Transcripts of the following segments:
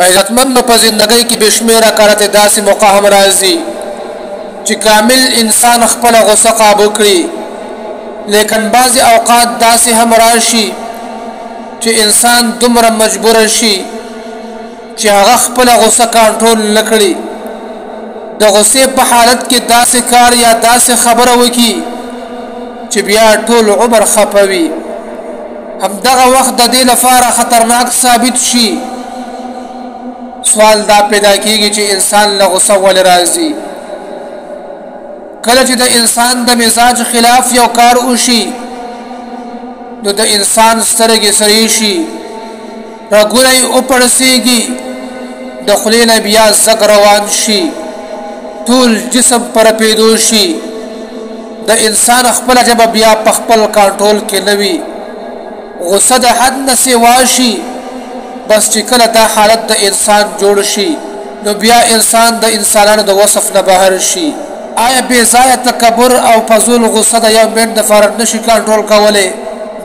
عزتمندو په زندګۍ کې بشمیره کارته داسې موقع هم راځي چې کامل انسان خپل غصه قابو کړي، لیکن بعض اوقات داسې هم راشي چې انسان دومره مجبور شي چې هغه خپل غصه کنټرول نه کړي، د غصې په حالت کې داسې کار یا داسې خبره وکړي چې بیا ټول عمر خپوي. همدغه وخت د دې لپاره خطرناک ثابت شي. سوال دا پیدا کیږي چې انسان له غصه ولې راځي. کله چې د انسان د مزاج خلاف یو کار وشي نو د انسان سترګې سرې شي، رګونه یې وپړسېږي، د خولې نه بیا زګ روان شي، ټول جسم پرپېدو شي، د انسان خپله ژبه بیا په خپل کنټرول کې نه وي، غصه د حد نه سوا شي. بس چې کله دا حالت د انسان جوړ شي نو بیا انسان د انسانانو د وصف نه بهر شي. آیا بې ځایه تکبر او فضول غصه د یو منټ دپاره نشي کنټرول کولی؟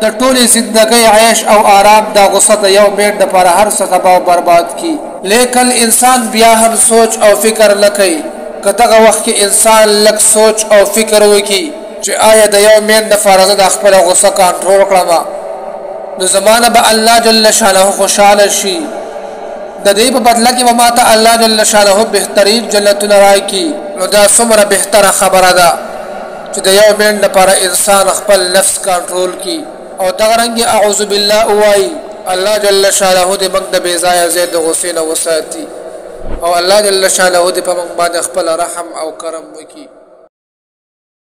د ټولې زندګۍ عیش او آرام دا غصه د یو منټ دپاره هر څه تباه او برباد کي. لیکن انسان بیا هم سوچ او فکر نه کوي. که دغه وخت کې انسان لږ سوچ او فکر وکړي چې آیا د یو منټ دپاره زه د خپله غصه کنټرول کړم نو زمانه به الله جل شانه خوشحاله شي. د دې په بدله کې به ماته الله جل شانه بهترین جنتونه راکړي. نو دا څومره بهتره خبره ده چې د یو منټ لپاره انسان خپل نفس کنټرول کړي او دغه رنګې اعوذ بالله ووایي. الله جل شانه دې موږ د بې ځایه ځای د غصې نه وساتي او الله جل شانه دې په موږ باندې خپل رحم او کرم وکړي.